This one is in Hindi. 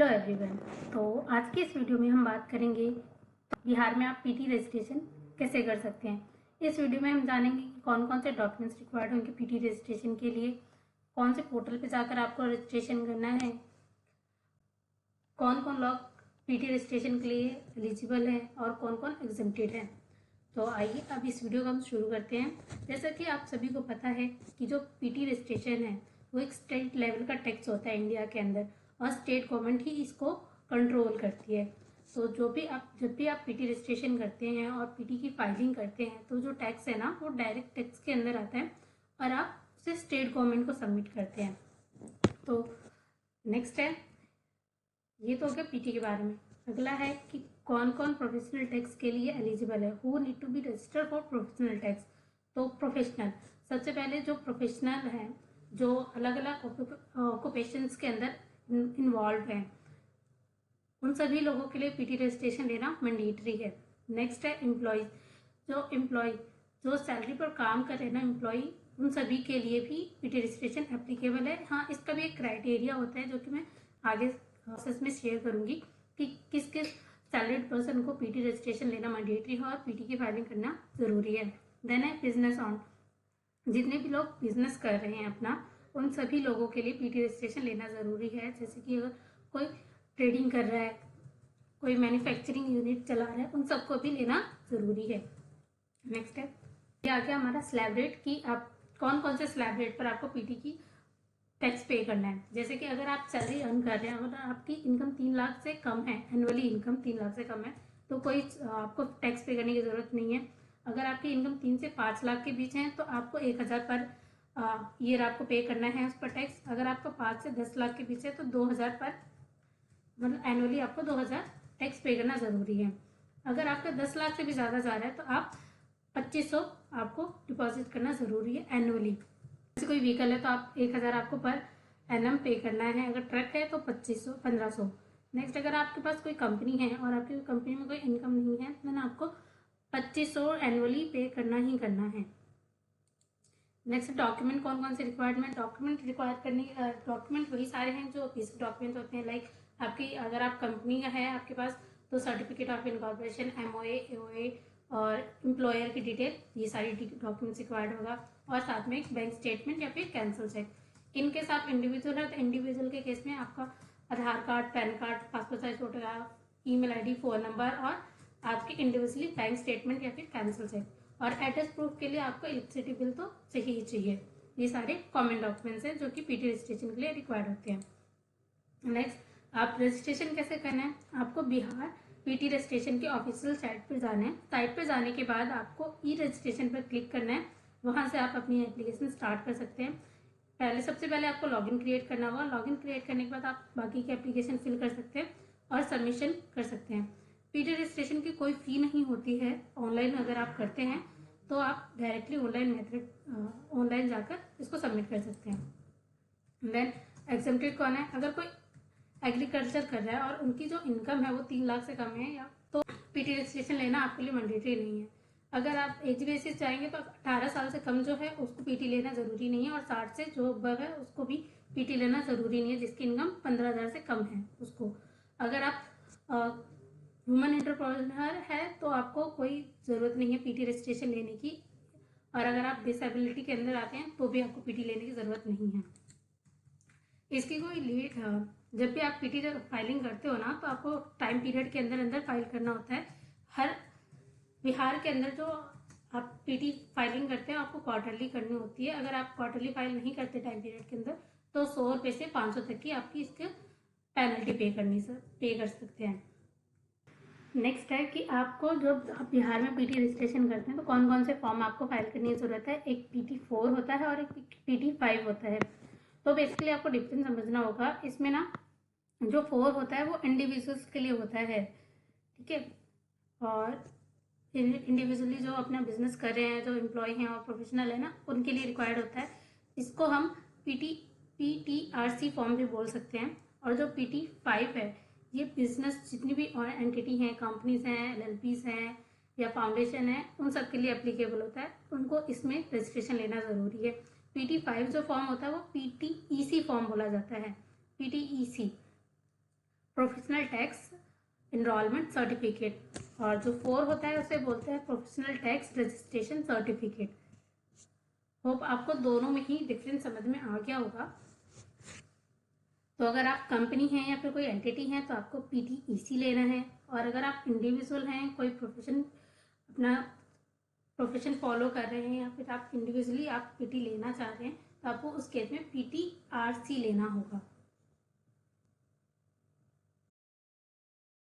Hello everyone. तो आज की इस वीडियो में हम बात करेंगे बिहार में आप पीटी रजिस्ट्रेशन कैसे कर सकते हैं। इस वीडियो में हम जानेंगे कि कौन कौन से डॉक्यूमेंट्स रिक्वायर्ड होंगे पीटी रजिस्ट्रेशन के लिए, कौन से पोर्टल पे जाकर आपको रजिस्ट्रेशन करना है, कौन कौन लोग पीटी रजिस्ट्रेशन के लिए एलिजिबल है और कौन कौन एग्जेम्प्टेड है। तो आइए अब इस वीडियो को हम शुरू करते हैं। जैसा कि आप सभी को पता है कि जो पीटी रजिस्ट्रेशन है वो एक स्टेट लेवल का टैक्स होता है इंडिया के अंदर, और स्टेट गवर्नमेंट ही इसको कंट्रोल करती है। तो जब भी आप पीटी रजिस्ट्रेशन करते हैं और पीटी की फाइलिंग करते हैं तो जो टैक्स है ना वो डायरेक्ट टैक्स के अंदर आता है और आप उसे स्टेट गवर्नमेंट को सबमिट करते हैं। तो नेक्स्ट है, ये तो हो गया पीटी के बारे में। अगला है कि कौन कौन प्रोफेशनल टैक्स के लिए एलिजिबल है, who need to be registered for professional tax. तो प्रोफेशनल, सबसे पहले जो प्रोफेशनल है जो अलग अलग ऑक्यूपेशंस के अंदर इन्वॉल्व है उन सभी लोगों के लिए पीटी रजिस्ट्रेशन लेना मैंडेटरी है। नेक्स्ट है एम्प्लॉय, जो सैलरी पर काम कर रहे हैं ना एम्प्लॉय, उन सभी के लिए भी पीटी रजिस्ट्रेशन एप्लीकेबल है। हाँ, इसका भी एक क्राइटेरिया होता है जो कि मैं आगे प्रोसेस में शेयर करूंगी कि किस किस सैलरीड पर्सन को पीटी रजिस्ट्रेशन लेना मैंडेटरी है और पीटी की फाइलिंग करना जरूरी है। देन है बिजनेस ऑन, जितने भी लोग बिजनेस कर रहे हैं अपना, उन सभी लोगों के लिए पीटी रजिस्ट्रेशन लेना ज़रूरी है। जैसे कि अगर कोई ट्रेडिंग कर रहा है, कोई मैन्युफैक्चरिंग यूनिट चला रहा है, उन सबको भी लेना ज़रूरी है। नेक्स्ट है, ये आ गया हमारा स्लैब रेट कि आप कौन कौन से स्लैब रेट पर आपको पीटी की टैक्स पे करना है। जैसे कि अगर आप सैलरी अर्न कर रहे हैं, अगर आपकी इनकम 3 लाख से कम है, एनुअली इनकम 3 लाख से कम है, तो कोई आपको टैक्स पे करने की ज़रूरत नहीं है। अगर आपकी इनकम 3 से 5 लाख के बीच है तो आपको 1000 पर ईयर आपको पे करना है उस पर टैक्स। अगर आपका 5 से 10 लाख के बीच है तो 2000 पर, मतलब एनुअली आपको 2000 टैक्स पे करना ज़रूरी है। अगर आपका 10 लाख से भी ज़्यादा जा रहा है तो आप 2500 आपको डिपॉजिट करना ज़रूरी है एनुअली। जैसे कोई व्हीकल है तो आप 1000 आपको पर एनम पे करना है। अगर ट्रक है तो 2500 1500। नेक्स्ट, अगर आपके पास कोई कंपनी है और आपकी कंपनी में कोई इनकम नहीं है तो आपको 2500 एनुअली पे करना ही करना है। नेक्स्ट, डॉक्यूमेंट कौन कौन से रिक्वायरमेंट डॉक्यूमेंट रिक्वायर करने, डॉक्यूमेंट वही सारे हैं जो बेसिक डॉक्यूमेंट होते हैं। लाइक आपकी अगर आप कंपनी का है आपके पास तो certificate of incorporation, MOA, AOA और एम्प्लॉयर की डिटेल, ये सारी डॉक्यूमेंट्स रिक्वायर्ड होगा। और साथ में एक बैंक स्टेटमेंट या फिर कैंसिल चेक। इनकेस आप इंडिविजुअल है तो इंडिविजुअल के केस में आपका Aadhaar card, PAN card, passport size photograph, email ID, phone number और आपकी इंडिविजुअली बैंक स्टेटमेंट या फिर कैंसिल चेक। और एड्रेस प्रूफ के लिए आपको इलेक्ट्रिसिटी बिल तो चाहिए ही चाहिए। ये सारे कॉमन डॉक्यूमेंट्स हैं जो कि पीटी रजिस्ट्रेशन के लिए रिक्वायर्ड होते हैं। नेक्स्ट, आप रजिस्ट्रेशन कैसे करना है, आपको बिहार पीटी रजिस्ट्रेशन के ऑफिशियल साइट पर जाना है। साइट पर जाने के बाद आपको ई रजिस्ट्रेशन पर क्लिक करना है, वहाँ से आप अपनी एप्लीकेशन स्टार्ट कर सकते हैं। सबसे पहले आपको लॉगिन क्रिएट करना होगा। लॉगिन क्रिएट करने के बाद आप बाकी की एप्लीकेशन फिल कर सकते हैं और सबमिशन कर सकते हैं। पीटी रजिस्ट्रेशन की कोई फ़ी नहीं होती है। ऑनलाइन अगर आप करते हैं तो आप डायरेक्टली ऑनलाइन जाकर इसको सबमिट कर सकते हैं। देन एग्जेम्प्टेड कौन है, अगर कोई एग्रीकल्चर कर रहा है और उनकी जो इनकम है वो 3 लाख से कम है, या तो पीटी रजिस्ट्रेशन लेना आपके लिए मैंडेटरी नहीं है। अगर आप एज बेसिस चाहेंगे तो 18 साल से कम जो है उसको पीटी लेना ज़रूरी नहीं है, और 60 से जो अबव है उसको भी पीटी लेना ज़रूरी नहीं है, जिसकी इनकम 15,000 से कम है उसको। अगर आप वुमन एंटरप्रेन्योर है तो आपको कोई ज़रूरत नहीं है पीटी रजिस्ट्रेशन लेने की। और अगर आप डिसेबिलिटी के अंदर आते हैं तो भी आपको पीटी लेने की ज़रूरत नहीं है। इसकी कोई लिमिट, जब भी आप पीटी फाइलिंग करते हो ना तो आपको टाइम पीरियड के अंदर अंदर फाइल करना होता है। हर बिहार के अंदर जो आप पीटी फाइलिंग करते हैं आपको क्वार्टरली करनी होती है। अगर आप क्वार्टरली फाइल नहीं करते टाइम पीरियड के अंदर तो 100 रुपये से 500 तक की आपकी इसके पेनल्टी पे कर सकते हैं। नेक्स्ट है कि आपको जब आप बिहार में पीटी रजिस्ट्रेशन करते हैं तो कौन कौन से फॉर्म आपको फाइल करने की ज़रूरत है। एक PT4 होता है और एक PT5 होता है। तो बेसिकली आपको डिफरेंस समझना होगा। इसमें ना जो 4 होता है वो इंडिविजुअल्स के लिए होता है, ठीक है, और इंडिविजुअली जो अपना बिजनेस कर रहे हैं, जो एम्प्लॉय हैं और प्रोफेशनल है ना, उनके लिए रिक्वायर्ड होता है। इसको हम PTRC फॉर्म भी बोल सकते हैं। और जो PT5 है ये बिजनेस जितनी भी और एंटिटी हैं, कंपनीज हैं, LLPs हैं या फाउंडेशन है, उन सब के लिए एप्लीकेबल होता है। उनको इसमें रजिस्ट्रेशन लेना ज़रूरी है। PT5 जो फॉर्म होता है वो PTEC फॉर्म बोला जाता है। PTEC professional tax enrolment certificate, और जो 4 होता है उसे बोलते हैं professional tax registration certificate. Hope आपको दोनों में ही डिफरेंस समझ में आ गया होगा। तो अगर आप कंपनी हैं या फिर कोई एंटिटी है तो आपको PTEC लेना है, और अगर आप इंडिविजुअल हैं, कोई अपना प्रोफेशन फॉलो कर रहे हैं, या फिर आप इंडिविजुअली आप PT लेना चाह रहे हैं, तो आपको उस केस में PTRC लेना होगा।